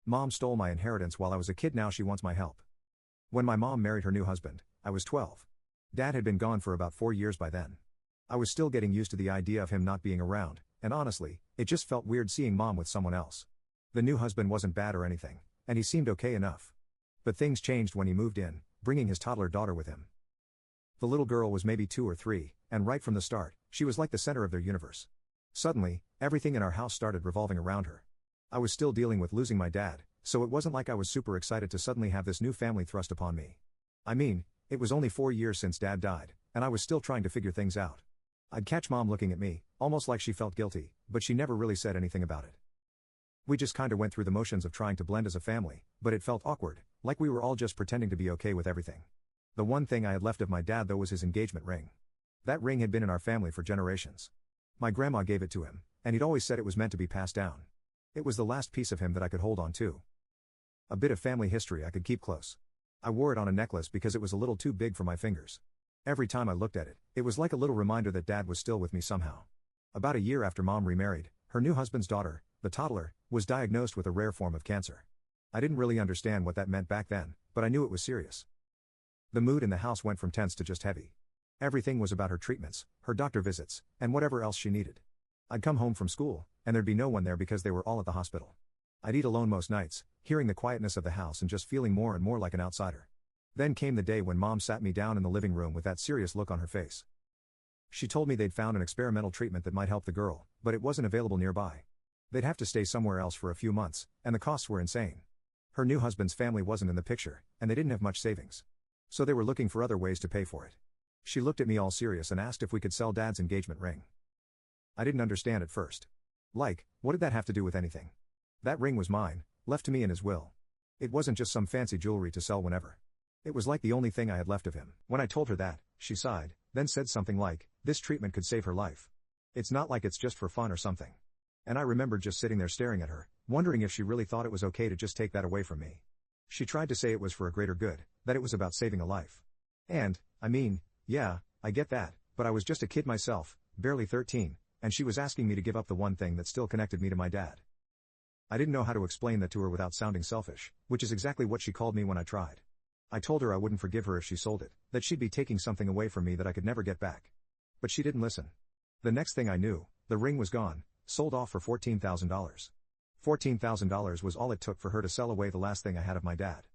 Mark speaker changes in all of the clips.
Speaker 1: Mom stole my inheritance while I was a kid, now she wants my help. When my mom married her new husband, I was 12. Dad had been gone for about 4 years by then. I was still getting used to the idea of him not being around, and honestly, it just felt weird seeing Mom with someone else. The new husband wasn't bad or anything, and he seemed okay enough. But things changed when he moved in, bringing his toddler daughter with him. The little girl was maybe 2 or 3, and right from the start, she was like the center of their universe. Suddenly, everything in our house started revolving around her. I was still dealing with losing my dad, so it wasn't like I was super excited to suddenly have this new family thrust upon me. I mean, it was only 4 years since Dad died, and I was still trying to figure things out. I'd catch Mom looking at me, almost like she felt guilty, but she never really said anything about it. We just kinda went through the motions of trying to blend as a family, but it felt awkward, like we were all just pretending to be okay with everything. The one thing I had left of my dad though was his engagement ring. That ring had been in our family for generations. My grandma gave it to him, and he'd always said it was meant to be passed down. It was the last piece of him that I could hold on to. A bit of family history I could keep close. I wore it on a necklace because it was a little too big for my fingers. Every time I looked at it, it was like a little reminder that Dad was still with me somehow. About a year after Mom remarried, her new husband's daughter, the toddler, was diagnosed with a rare form of cancer. I didn't really understand what that meant back then, but I knew it was serious. The mood in the house went from tense to just heavy. Everything was about her treatments, her doctor visits, and whatever else she needed. I'd come home from school, and there'd be no one there because they were all at the hospital. I'd eat alone most nights, hearing the quietness of the house and just feeling more and more like an outsider. Then came the day when Mom sat me down in the living room with that serious look on her face. She told me they'd found an experimental treatment that might help the girl, but it wasn't available nearby. They'd have to stay somewhere else for a few months, and the costs were insane. Her new husband's family wasn't in the picture, and they didn't have much savings. So they were looking for other ways to pay for it. She looked at me all serious and asked if we could sell Dad's engagement ring. I didn't understand at first. Like, what did that have to do with anything? That ring was mine, left to me in his will. It wasn't just some fancy jewelry to sell whenever. It was like the only thing I had left of him. When I told her that, she sighed, then said something like, "This treatment could save her life. It's not like it's just for fun or something." And I remembered just sitting there staring at her, wondering if she really thought it was okay to just take that away from me. She tried to say it was for a greater good, that it was about saving a life. And, I mean, yeah, I get that, but I was just a kid myself, barely 13, and she was asking me to give up the one thing that still connected me to my dad. I didn't know how to explain that to her without sounding selfish, which is exactly what she called me when I tried. I told her I wouldn't forgive her if she sold it, that she'd be taking something away from me that I could never get back. But she didn't listen. The next thing I knew, the ring was gone, sold off for $14,000. $14,000 was all it took for her to sell away the last thing I had of my dad.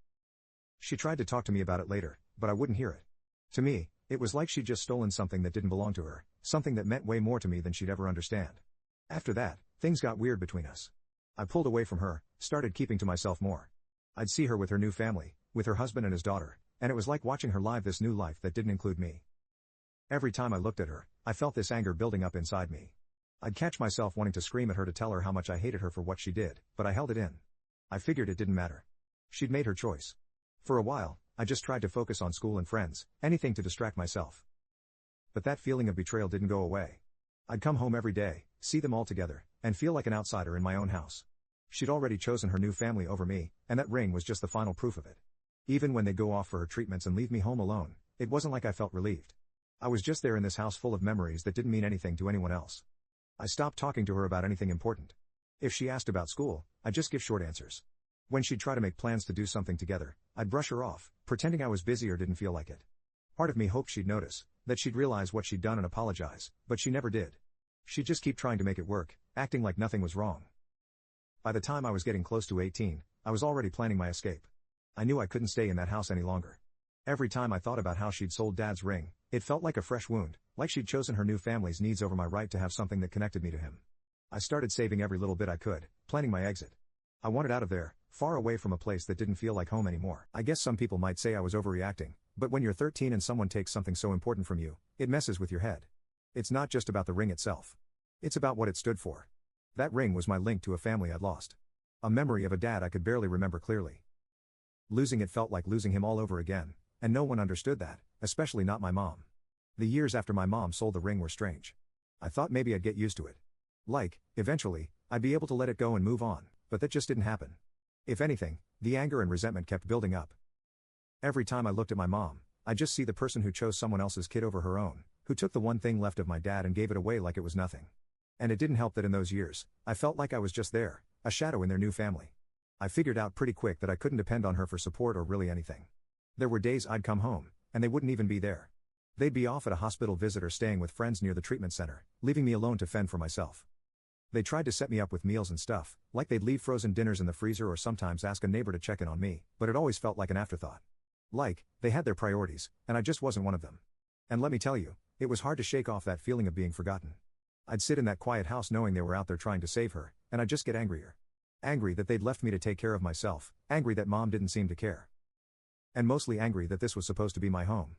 Speaker 1: She tried to talk to me about it later, but I wouldn't hear it. To me, it was like she'd just stolen something that didn't belong to her, something that meant way more to me than she'd ever understand. After that, things got weird between us. I pulled away from her, started keeping to myself more. I'd see her with her new family, with her husband and his daughter, and it was like watching her live this new life that didn't include me. Every time I looked at her, I felt this anger building up inside me. I'd catch myself wanting to scream at her to tell her how much I hated her for what she did, but I held it in. I figured it didn't matter. She'd made her choice. For a while, I just tried to focus on school and friends, anything to distract myself. But that feeling of betrayal didn't go away. I'd come home every day, see them all together, and feel like an outsider in my own house. She'd already chosen her new family over me, and that ring was just the final proof of it. Even when they'd go off for her treatments and leave me home alone, it wasn't like I felt relieved. I was just there in this house full of memories that didn't mean anything to anyone else. I stopped talking to her about anything important. If she asked about school, I'd just give short answers. When she'd try to make plans to do something together, I'd brush her off, pretending I was busy or didn't feel like it. Part of me hoped she'd notice, that she'd realize what she'd done and apologize, but she never did. She'd just keep trying to make it work, acting like nothing was wrong. By the time I was getting close to 18, I was already planning my escape. I knew I couldn't stay in that house any longer. Every time I thought about how she'd sold Dad's ring, it felt like a fresh wound, like she'd chosen her new family's needs over my right to have something that connected me to him. I started saving every little bit I could, planning my exit. I wanted out of there, far away from a place that didn't feel like home anymore. I guess some people might say I was overreacting, but when you're 13 and someone takes something so important from you, it messes with your head. It's not just about the ring itself. It's about what it stood for. That ring was my link to a family I'd lost. A memory of a dad I could barely remember clearly. Losing it felt like losing him all over again, and no one understood that, especially not my mom. The years after my mom sold the ring were strange. I thought maybe I'd get used to it. Like, eventually, I'd be able to let it go and move on, but that just didn't happen. If anything, the anger and resentment kept building up. Every time I looked at my mom, I'd just see the person who chose someone else's kid over her own, who took the one thing left of my dad and gave it away like it was nothing. And it didn't help that in those years, I felt like I was just there, a shadow in their new family. I figured out pretty quick that I couldn't depend on her for support or really anything. There were days I'd come home, and they wouldn't even be there. They'd be off at a hospital visit or staying with friends near the treatment center, leaving me alone to fend for myself. They tried to set me up with meals and stuff, like they'd leave frozen dinners in the freezer or sometimes ask a neighbor to check in on me, but it always felt like an afterthought. Like, they had their priorities, and I just wasn't one of them. And let me tell you, it was hard to shake off that feeling of being forgotten. I'd sit in that quiet house knowing they were out there trying to save her, and I'd just get angrier. Angry that they'd left me to take care of myself, angry that mom didn't seem to care. And mostly angry that this was supposed to be my home.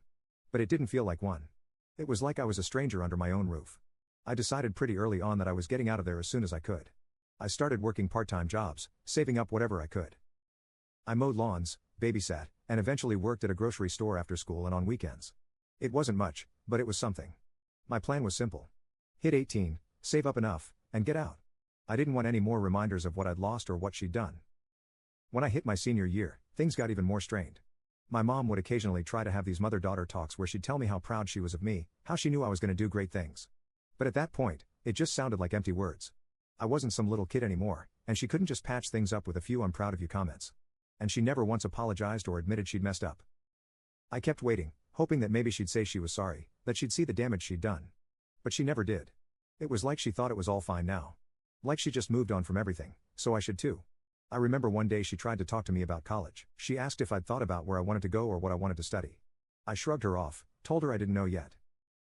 Speaker 1: But it didn't feel like one. It was like I was a stranger under my own roof. I decided pretty early on that I was getting out of there as soon as I could. I started working part-time jobs, saving up whatever I could. I mowed lawns, babysat, and eventually worked at a grocery store after school and on weekends. It wasn't much, but it was something. My plan was simple. Hit 18, save up enough, and get out. I didn't want any more reminders of what I'd lost or what she'd done. When I hit my senior year, things got even more strained. My mom would occasionally try to have these mother-daughter talks where she'd tell me how proud she was of me, how she knew I was going to do great things. But at that point, it just sounded like empty words. I wasn't some little kid anymore, and she couldn't just patch things up with a few "I'm proud of you" comments. And she never once apologized or admitted she'd messed up. I kept waiting, hoping that maybe she'd say she was sorry, that she'd see the damage she'd done. But she never did. It was like she thought it was all fine now. Like she just moved on from everything, so I should too. I remember one day she tried to talk to me about college. She asked if I'd thought about where I wanted to go or what I wanted to study. I shrugged her off, told her I didn't know yet.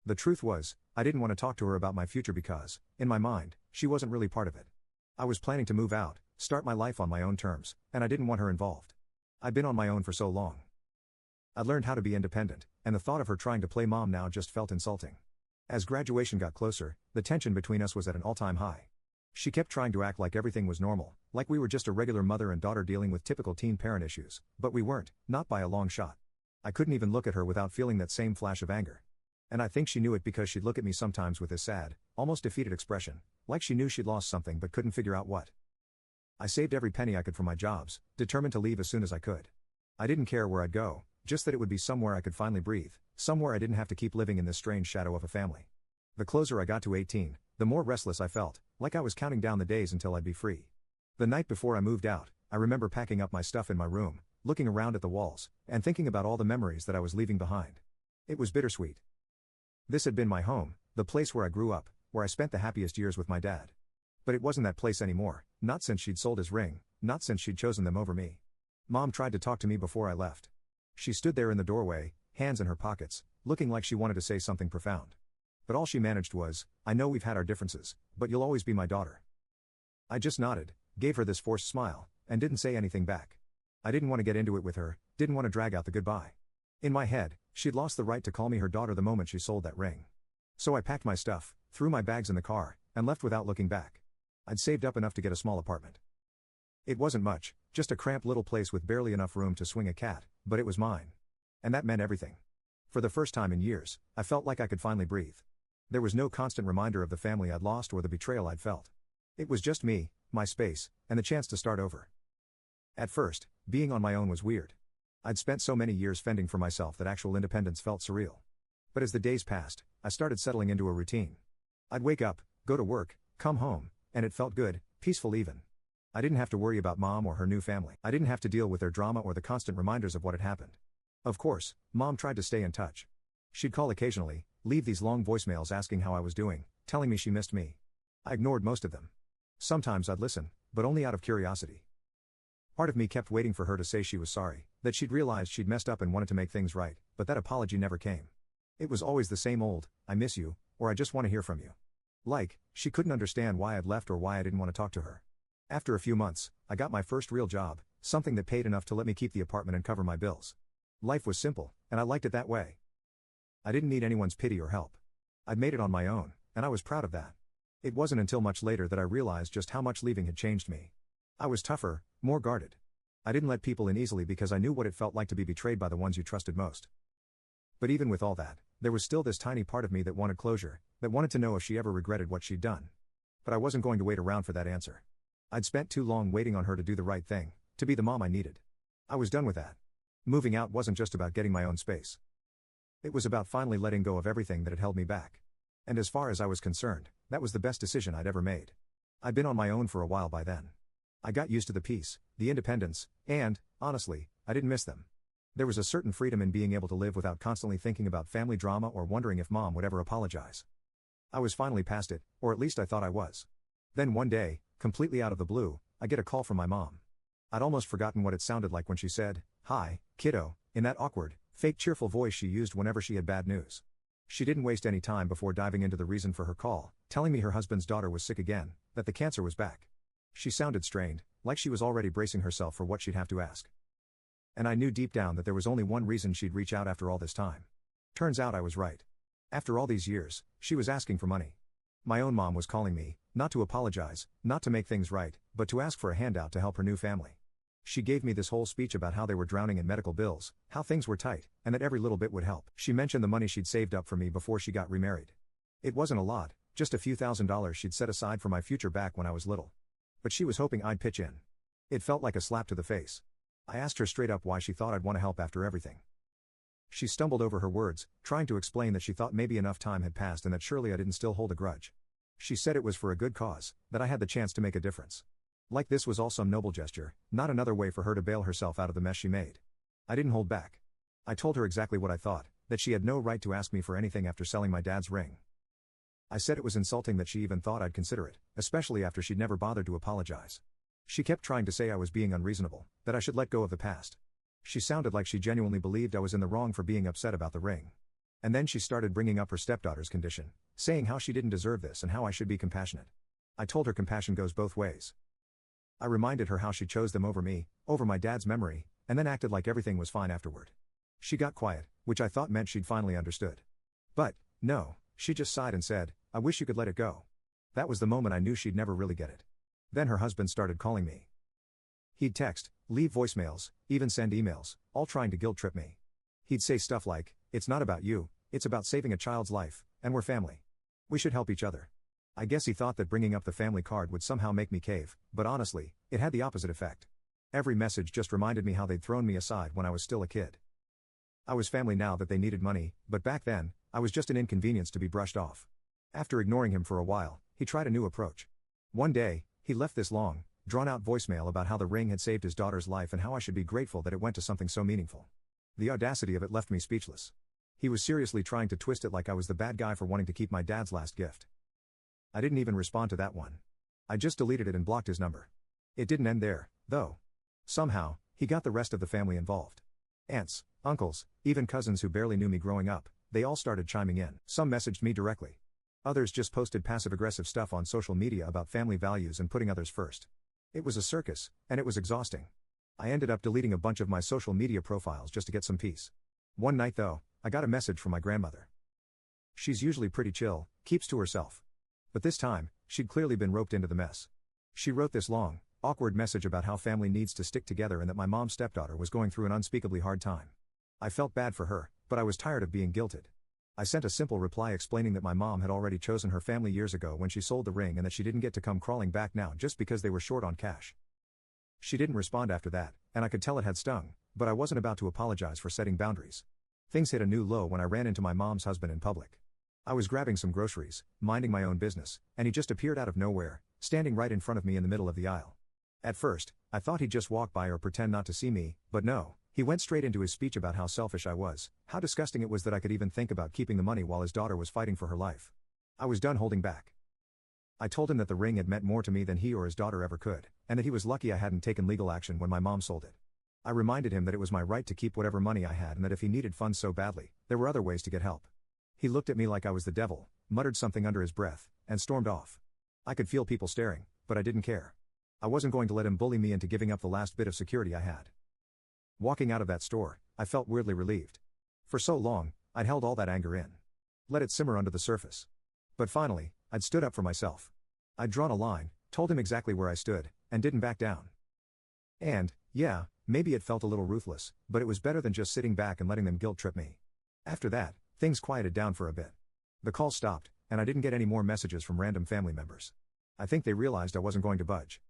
Speaker 1: The truth was, I didn't want to talk to her about my future because, in my mind, she wasn't really part of it. I was planning to move out, start my life on my own terms, and I didn't want her involved. I'd been on my own for so long. I'd learned how to be independent, and the thought of her trying to play mom now just felt insulting. As graduation got closer, the tension between us was at an all-time high. She kept trying to act like everything was normal, like we were just a regular mother and daughter dealing with typical teen parent issues, but we weren't, not by a long shot. I couldn't even look at her without feeling that same flash of anger. And I think she knew it because she'd look at me sometimes with this sad, almost defeated expression, like she knew she'd lost something but couldn't figure out what. I saved every penny I could from my jobs, determined to leave as soon as I could. I didn't care where I'd go, just that it would be somewhere I could finally breathe, somewhere I didn't have to keep living in this strange shadow of a family. The closer I got to 18, the more restless I felt, like I was counting down the days until I'd be free. The night before I moved out, I remember packing up my stuff in my room, looking around at the walls, and thinking about all the memories that I was leaving behind. It was bittersweet. This had been my home, the place where I grew up, where I spent the happiest years with my dad. But it wasn't that place anymore, not since she'd sold his ring, not since she'd chosen them over me. Mom tried to talk to me before I left. She stood there in the doorway, hands in her pockets, looking like she wanted to say something profound. But all she managed was, "I know we've had our differences, but you'll always be my daughter." I just nodded, gave her this forced smile, and didn't say anything back. I didn't want to get into it with her, didn't want to drag out the goodbye. In my head, she'd lost the right to call me her daughter the moment she sold that ring. So I packed my stuff, threw my bags in the car, and left without looking back. I'd saved up enough to get a small apartment. It wasn't much, just a cramped little place with barely enough room to swing a cat, but it was mine. And that meant everything. For the first time in years, I felt like I could finally breathe. There was no constant reminder of the family I'd lost or the betrayal I'd felt. It was just me, my space, and the chance to start over. At first, being on my own was weird. I'd spent so many years fending for myself that actual independence felt surreal. But as the days passed, I started settling into a routine. I'd wake up, go to work, come home, and it felt good, peaceful even. I didn't have to worry about mom or her new family. I didn't have to deal with their drama or the constant reminders of what had happened. Of course, mom tried to stay in touch. She'd call occasionally, leave these long voicemails asking how I was doing, telling me she missed me. I ignored most of them. Sometimes I'd listen, but only out of curiosity. Part of me kept waiting for her to say she was sorry, that she'd realized she'd messed up and wanted to make things right, but that apology never came. It was always the same old, "I miss you," or "I just want to hear from you." Like, she couldn't understand why I'd left or why I didn't want to talk to her. After a few months, I got my first real job, something that paid enough to let me keep the apartment and cover my bills. Life was simple, and I liked it that way. I didn't need anyone's pity or help. I'd made it on my own, and I was proud of that. It wasn't until much later that I realized just how much leaving had changed me. I was tougher, more guarded. I didn't let people in easily because I knew what it felt like to be betrayed by the ones you trusted most. But even with all that, there was still this tiny part of me that wanted closure, that wanted to know if she ever regretted what she'd done. But I wasn't going to wait around for that answer. I'd spent too long waiting on her to do the right thing, to be the mom I needed. I was done with that. Moving out wasn't just about getting my own space. It was about finally letting go of everything that had held me back. And as far as I was concerned, that was the best decision I'd ever made. I'd been on my own for a while by then. I got used to the peace, the independence, and, honestly, I didn't miss them. There was a certain freedom in being able to live without constantly thinking about family drama or wondering if mom would ever apologize. I was finally past it, or at least I thought I was. Then one day, completely out of the blue, I get a call from my mom. I'd almost forgotten what it sounded like when she said, "Hi, kiddo," in that awkward, fake cheerful voice she used whenever she had bad news. She didn't waste any time before diving into the reason for her call, telling me her husband's daughter was sick again, that the cancer was back. She sounded strained, like she was already bracing herself for what she'd have to ask. And I knew deep down that there was only one reason she'd reach out after all this time. Turns out I was right. After all these years, she was asking for money. My own mom was calling me, not to apologize, not to make things right, but to ask for a handout to help her new family. She gave me this whole speech about how they were drowning in medical bills, how things were tight, and that every little bit would help. She mentioned the money she'd saved up for me before she got remarried. It wasn't a lot, just a few $1,000s she'd set aside for my future back when I was little. But she was hoping I'd pitch in. It felt like a slap to the face. I asked her straight up why she thought I'd want to help after everything. She stumbled over her words, trying to explain that she thought maybe enough time had passed and that surely I didn't still hold a grudge. She said it was for a good cause, that I had the chance to make a difference. Like this was all some noble gesture, not another way for her to bail herself out of the mess she made. I didn't hold back. I told her exactly what I thought, that she had no right to ask me for anything after selling my dad's ring. I said it was insulting that she even thought I'd consider it, especially after she'd never bothered to apologize. She kept trying to say I was being unreasonable, that I should let go of the past. She sounded like she genuinely believed I was in the wrong for being upset about the ring. And then she started bringing up her stepdaughter's condition, saying how she didn't deserve this and how I should be compassionate. I told her compassion goes both ways. I reminded her how she chose them over me, over my dad's memory, and then acted like everything was fine afterward. She got quiet, which I thought meant she'd finally understood. But, no, she just sighed and said, "I wish you could let it go." That was the moment I knew she'd never really get it. Then her husband started calling me. He'd text, leave voicemails, even send emails, all trying to guilt trip me. He'd say stuff like, "It's not about you, it's about saving a child's life, and we're family. We should help each other." I guess he thought that bringing up the family card would somehow make me cave, but honestly, it had the opposite effect. Every message just reminded me how they'd thrown me aside when I was still a kid. I was family now that they needed money, but back then, I was just an inconvenience to be brushed off. After ignoring him for a while, he tried a new approach. One day, he left this long, drawn-out voicemail about how the ring had saved his daughter's life and how I should be grateful that it went to something so meaningful. The audacity of it left me speechless. He was seriously trying to twist it like I was the bad guy for wanting to keep my dad's last gift. I didn't even respond to that one. I just deleted it and blocked his number. It didn't end there, though. Somehow, he got the rest of the family involved. Aunts, uncles, even cousins who barely knew me growing up, they all started chiming in. Some messaged me directly. Others just posted passive-aggressive stuff on social media about family values and putting others first. It was a circus, and it was exhausting. I ended up deleting a bunch of my social media profiles just to get some peace. One night though, I got a message from my grandmother. She's usually pretty chill, keeps to herself. But this time, she'd clearly been roped into the mess. She wrote this long, awkward message about how family needs to stick together and that my mom's stepdaughter was going through an unspeakably hard time. I felt bad for her, but I was tired of being guilted. I sent a simple reply explaining that my mom had already chosen her family years ago when she sold the ring and that she didn't get to come crawling back now just because they were short on cash. She didn't respond after that, and I could tell it had stung, but I wasn't about to apologize for setting boundaries. Things hit a new low when I ran into my mom's husband in public. I was grabbing some groceries, minding my own business, and he just appeared out of nowhere, standing right in front of me in the middle of the aisle. At first, I thought he'd just walk by or pretend not to see me, but no, he went straight into his speech about how selfish I was, how disgusting it was that I could even think about keeping the money while his daughter was fighting for her life. I was done holding back. I told him that the ring had meant more to me than he or his daughter ever could, and that he was lucky I hadn't taken legal action when my mom sold it. I reminded him that it was my right to keep whatever money I had and that if he needed funds so badly, there were other ways to get help. He looked at me like I was the devil, muttered something under his breath, and stormed off. I could feel people staring, but I didn't care. I wasn't going to let him bully me into giving up the last bit of security I had. Walking out of that store, I felt weirdly relieved. For so long, I'd held all that anger in. Let it simmer under the surface. But finally, I'd stood up for myself. I'd drawn a line, told him exactly where I stood, and didn't back down. And, yeah, maybe it felt a little ruthless, but it was better than just sitting back and letting them guilt trip me. After that, things quieted down for a bit. The call stopped, and I didn't get any more messages from random family members. I think they realized I wasn't going to budge.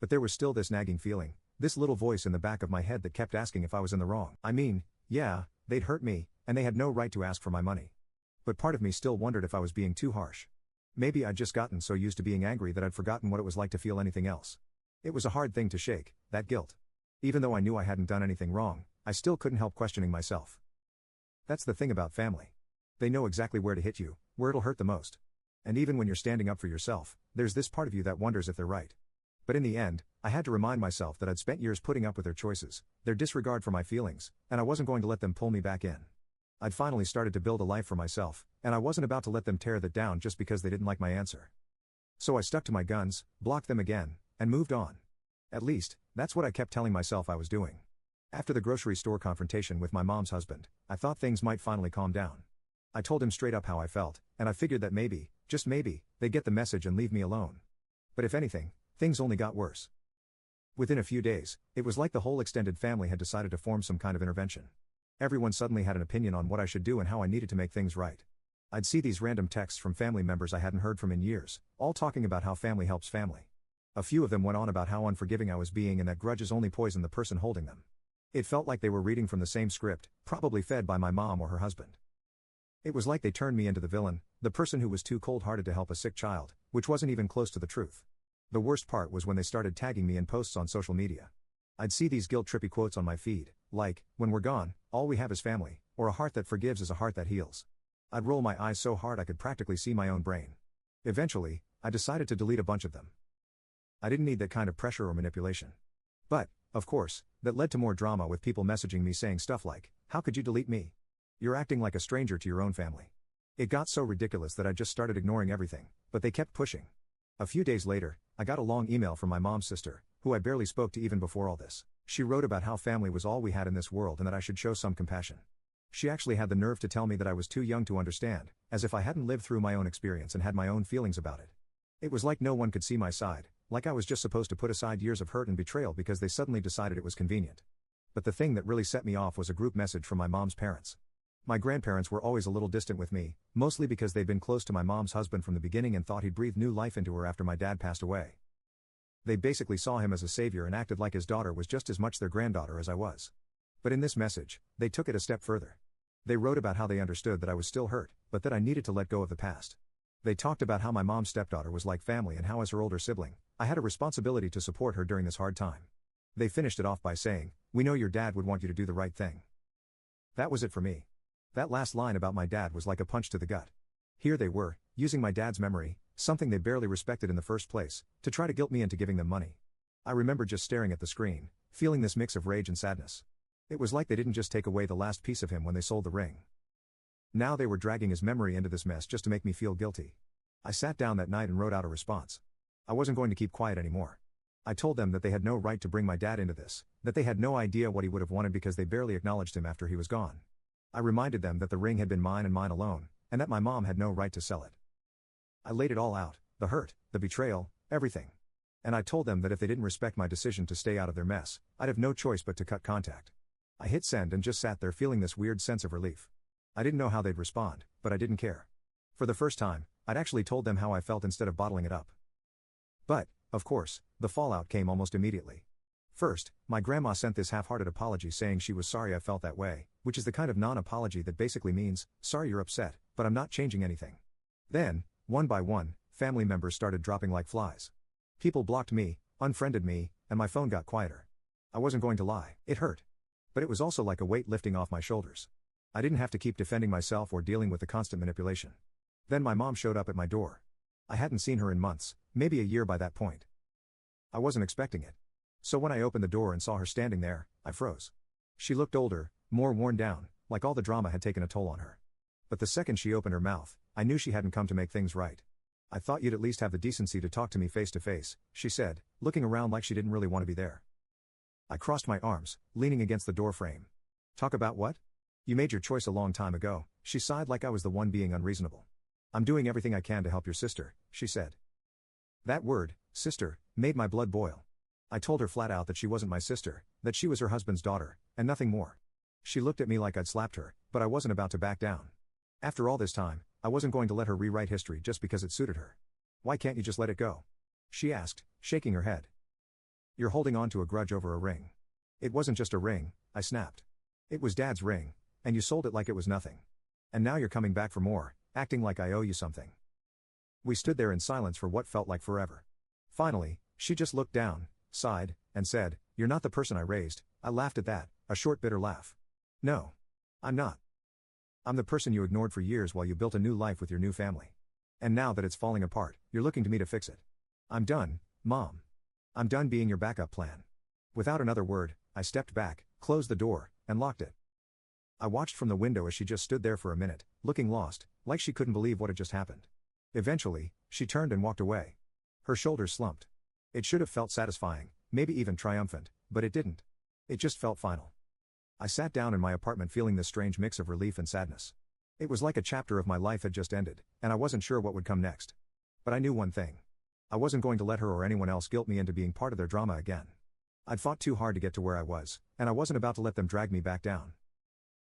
Speaker 1: But there was still this nagging feeling, this little voice in the back of my head that kept asking if I was in the wrong. I mean, yeah, they'd hurt me, and they had no right to ask for my money. But part of me still wondered if I was being too harsh. Maybe I'd just gotten so used to being angry that I'd forgotten what it was like to feel anything else. It was a hard thing to shake, that guilt. Even though I knew I hadn't done anything wrong, I still couldn't help questioning myself. That's the thing about family. They know exactly where to hit you, where it'll hurt the most. And even when you're standing up for yourself, there's this part of you that wonders if they're right. But in the end, I had to remind myself that I'd spent years putting up with their choices, their disregard for my feelings, and I wasn't going to let them pull me back in. I'd finally started to build a life for myself, and I wasn't about to let them tear that down just because they didn't like my answer. So I stuck to my guns, blocked them again, and moved on. At least, that's what I kept telling myself I was doing. After the grocery store confrontation with my mom's husband, I thought things might finally calm down. I told him straight up how I felt, and I figured that maybe, just maybe, they'd get the message and leave me alone. But if anything, things only got worse. Within a few days, it was like the whole extended family had decided to form some kind of intervention. Everyone suddenly had an opinion on what I should do and how I needed to make things right. I'd see these random texts from family members I hadn't heard from in years, all talking about how family helps family. A few of them went on about how unforgiving I was being and that grudges only poison the person holding them. It felt like they were reading from the same script, probably fed by my mom or her husband. It was like they turned me into the villain, the person who was too cold-hearted to help a sick child, which wasn't even close to the truth. The worst part was when they started tagging me in posts on social media. I'd see these guilt-trippy quotes on my feed, like, "When we're gone, all we have is family," or "A heart that forgives is a heart that heals." I'd roll my eyes so hard I could practically see my own brain. Eventually, I decided to delete a bunch of them. I didn't need that kind of pressure or manipulation. But, of course, that led to more drama with people messaging me saying stuff like, "How could you delete me? You're acting like a stranger to your own family." It got so ridiculous that I just started ignoring everything, but they kept pushing. A few days later, I got a long email from my mom's sister, who I barely spoke to even before all this. She wrote about how family was all we had in this world and that I should show some compassion. She actually had the nerve to tell me that I was too young to understand, as if I hadn't lived through my own experience and had my own feelings about it. It was like no one could see my side, like I was just supposed to put aside years of hurt and betrayal because they suddenly decided it was convenient. But the thing that really set me off was a group message from my mom's parents. My grandparents were always a little distant with me, mostly because they'd been close to my mom's husband from the beginning and thought he'd breathed new life into her after my dad passed away. They basically saw him as a savior and acted like his daughter was just as much their granddaughter as I was. But in this message, they took it a step further. They wrote about how they understood that I was still hurt, but that I needed to let go of the past. They talked about how my mom's stepdaughter was like family and how as her older sibling, I had a responsibility to support her during this hard time. They finished it off by saying, "We know your dad would want you to do the right thing." That was it for me. That last line about my dad was like a punch to the gut. Here they were, using my dad's memory, something they barely respected in the first place, to try to guilt me into giving them money. I remember just staring at the screen, feeling this mix of rage and sadness. It was like they didn't just take away the last piece of him when they sold the ring. Now they were dragging his memory into this mess just to make me feel guilty. I sat down that night and wrote out a response. I wasn't going to keep quiet anymore. I told them that they had no right to bring my dad into this, that they had no idea what he would have wanted because they barely acknowledged him after he was gone. I reminded them that the ring had been mine and mine alone, and that my mom had no right to sell it. I laid it all out, the hurt, the betrayal, everything. And I told them that if they didn't respect my decision to stay out of their mess, I'd have no choice but to cut contact. I hit send and just sat there feeling this weird sense of relief. I didn't know how they'd respond, but I didn't care. For the first time, I'd actually told them how I felt instead of bottling it up. But, of course, the fallout came almost immediately. First, my grandma sent this half-hearted apology saying she was sorry I felt that way, which is the kind of non-apology that basically means, "Sorry you're upset, but I'm not changing anything." Then, one by one, family members started dropping like flies. People blocked me, unfriended me, and my phone got quieter. I wasn't going to lie, it hurt. But it was also like a weight lifting off my shoulders. I didn't have to keep defending myself or dealing with the constant manipulation. Then my mom showed up at my door. I hadn't seen her in months, maybe a year by that point. I wasn't expecting it. So when I opened the door and saw her standing there, I froze. She looked older, more worn down, like all the drama had taken a toll on her. But the second she opened her mouth, I knew she hadn't come to make things right. "I thought you'd at least have the decency to talk to me face to face," she said, looking around like she didn't really want to be there. I crossed my arms, leaning against the door frame. "Talk about what? You made your choice a long time ago," she sighed like I was the one being unreasonable. "I'm doing everything I can to help your sister," she said. That word, sister, made my blood boil. I told her flat out that she wasn't my sister, that she was her husband's daughter, and nothing more. She looked at me like I'd slapped her, but I wasn't about to back down. After all this time, I wasn't going to let her rewrite history just because it suited her. "Why can't you just let it go?" she asked, shaking her head. "You're holding on to a grudge over a ring." "It wasn't just a ring," I snapped. "It was Dad's ring, and you sold it like it was nothing. And now you're coming back for more, acting like I owe you something." We stood there in silence for what felt like forever. Finally, she just looked down, sighed, and said, "You're not the person I raised." I laughed at that, a short bitter laugh. "No. I'm not. I'm the person you ignored for years while you built a new life with your new family. And now that it's falling apart, you're looking to me to fix it. I'm done, Mom. I'm done being your backup plan." Without another word, I stepped back, closed the door, and locked it. I watched from the window as she just stood there for a minute, looking lost, like she couldn't believe what had just happened. Eventually, she turned and walked away. Her shoulders slumped. It should have felt satisfying, maybe even triumphant, but it didn't. It just felt final. I sat down in my apartment feeling this strange mix of relief and sadness. It was like a chapter of my life had just ended, and I wasn't sure what would come next. But I knew one thing. I wasn't going to let her or anyone else guilt me into being part of their drama again. I'd fought too hard to get to where I was, and I wasn't about to let them drag me back down.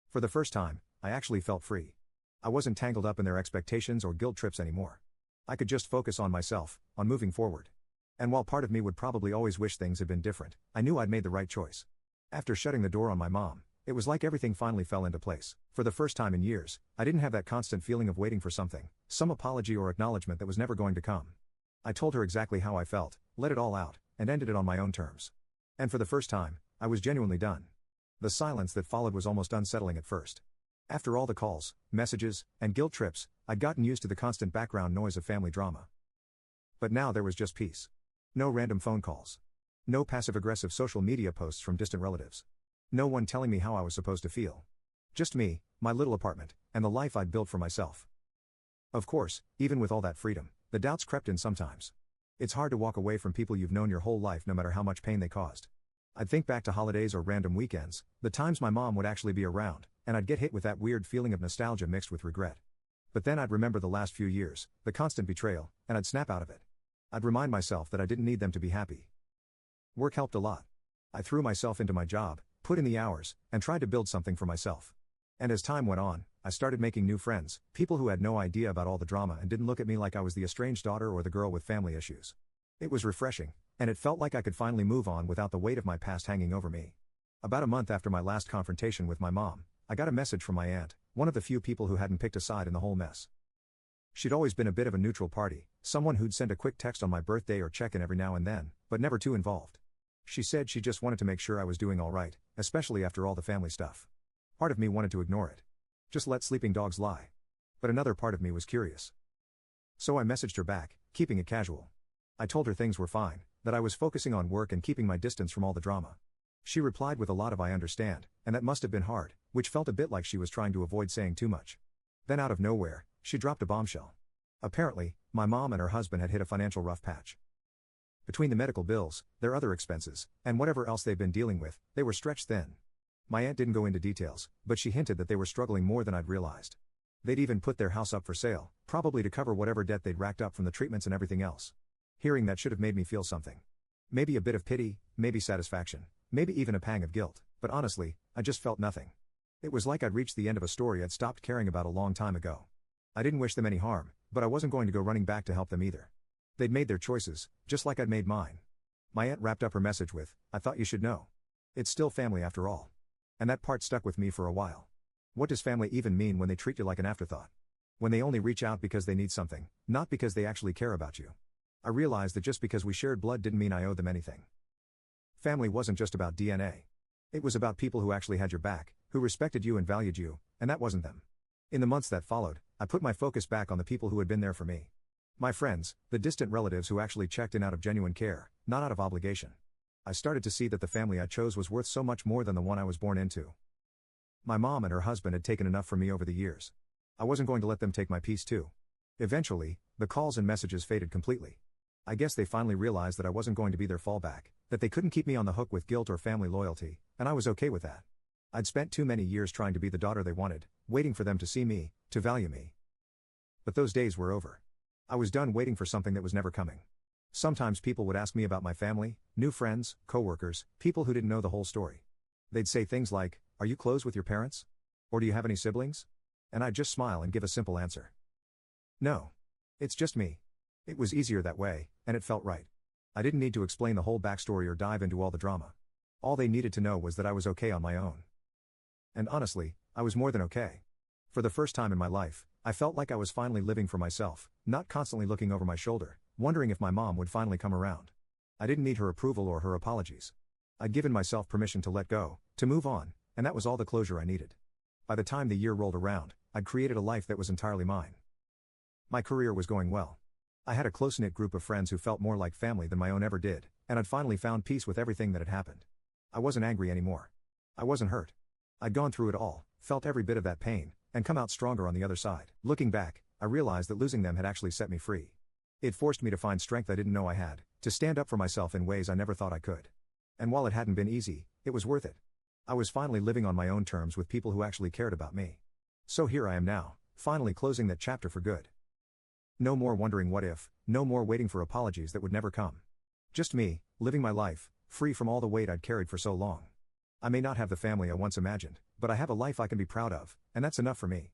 Speaker 1: For the first time, I actually felt free. I wasn't tangled up in their expectations or guilt trips anymore. I could just focus on myself, on moving forward. And while part of me would probably always wish things had been different, I knew I'd made the right choice. After shutting the door on my mom, it was like everything finally fell into place. For the first time in years, I didn't have that constant feeling of waiting for something, some apology or acknowledgement that was never going to come. I told her exactly how I felt, let it all out, and ended it on my own terms. And for the first time, I was genuinely done. The silence that followed was almost unsettling at first. After all the calls, messages, and guilt trips, I'd gotten used to the constant background noise of family drama. But now there was just peace. No random phone calls. No passive-aggressive social media posts from distant relatives. No one telling me how I was supposed to feel. Just me, my little apartment, and the life I'd built for myself. Of course, even with all that freedom, the doubts crept in sometimes. It's hard to walk away from people you've known your whole life no matter how much pain they caused. I'd think back to holidays or random weekends, the times my mom would actually be around, and I'd get hit with that weird feeling of nostalgia mixed with regret. But then I'd remember the last few years, the constant betrayal, and I'd snap out of it. I'd remind myself that I didn't need them to be happy. Work helped a lot. I threw myself into my job, put in the hours, and tried to build something for myself. And as time went on, I started making new friends, people who had no idea about all the drama and didn't look at me like I was the estranged daughter or the girl with family issues. It was refreshing, and it felt like I could finally move on without the weight of my past hanging over me. About a month after my last confrontation with my mom, I got a message from my aunt, one of the few people who hadn't picked a side in the whole mess. She'd always been a bit of a neutral party, someone who'd send a quick text on my birthday or check in every now and then, but never too involved. She said she just wanted to make sure I was doing all right, especially after all the family stuff. Part of me wanted to ignore it. Just let sleeping dogs lie. But another part of me was curious. So I messaged her back, keeping it casual. I told her things were fine, that I was focusing on work and keeping my distance from all the drama. She replied with a lot of "I understand," and that must have been hard, which felt a bit like she was trying to avoid saying too much. Then out of nowhere, she dropped a bombshell. Apparently, my mom and her husband had hit a financial rough patch. Between the medical bills, their other expenses, and whatever else they've been dealing with, they were stretched thin. My aunt didn't go into details, but she hinted that they were struggling more than I'd realized. They'd even put their house up for sale, probably to cover whatever debt they'd racked up from the treatments and everything else. Hearing that should have made me feel something. Maybe a bit of pity, maybe satisfaction, maybe even a pang of guilt, but honestly, I just felt nothing. It was like I'd reached the end of a story I'd stopped caring about a long time ago. I didn't wish them any harm, but I wasn't going to go running back to help them either. They'd made their choices, just like I'd made mine. My aunt wrapped up her message with, "I thought you should know. It's still family after all." And that part stuck with me for a while. What does family even mean when they treat you like an afterthought? When they only reach out because they need something, not because they actually care about you. I realized that just because we shared blood didn't mean I owed them anything. Family wasn't just about DNA. It was about people who actually had your back, who respected you and valued you, and that wasn't them. In the months that followed, I put my focus back on the people who had been there for me. My friends, the distant relatives who actually checked in out of genuine care, not out of obligation. I started to see that the family I chose was worth so much more than the one I was born into. My mom and her husband had taken enough from me over the years. I wasn't going to let them take my peace too. Eventually, the calls and messages faded completely. I guess they finally realized that I wasn't going to be their fallback, that they couldn't keep me on the hook with guilt or family loyalty, and I was okay with that. I'd spent too many years trying to be the daughter they wanted, waiting for them to see me, to value me. But those days were over. I was done waiting for something that was never coming. Sometimes people would ask me about my family, new friends, coworkers, people who didn't know the whole story. They'd say things like, "Are you close with your parents? Or do you have any siblings?" And I'd just smile and give a simple answer. "No. It's just me." It was easier that way, and it felt right. I didn't need to explain the whole backstory or dive into all the drama. All they needed to know was that I was okay on my own. And honestly, I was more than okay. For the first time in my life, I felt like I was finally living for myself, not constantly looking over my shoulder, wondering if my mom would finally come around. I didn't need her approval or her apologies. I'd given myself permission to let go, to move on, and that was all the closure I needed. By the time the year rolled around, I'd created a life that was entirely mine. My career was going well. I had a close-knit group of friends who felt more like family than my own ever did, and I'd finally found peace with everything that had happened. I wasn't angry anymore. I wasn't hurt. I'd gone through it all, felt every bit of that pain, and come out stronger on the other side. Looking back, I realized that losing them had actually set me free. It forced me to find strength I didn't know I had, to stand up for myself in ways I never thought I could. And while it hadn't been easy, it was worth it. I was finally living on my own terms with people who actually cared about me. So here I am now, finally closing that chapter for good. No more wondering what if, no more waiting for apologies that would never come. Just me, living my life, free from all the weight I'd carried for so long. I may not have the family I once imagined, but I have a life I can be proud of, and that's enough for me.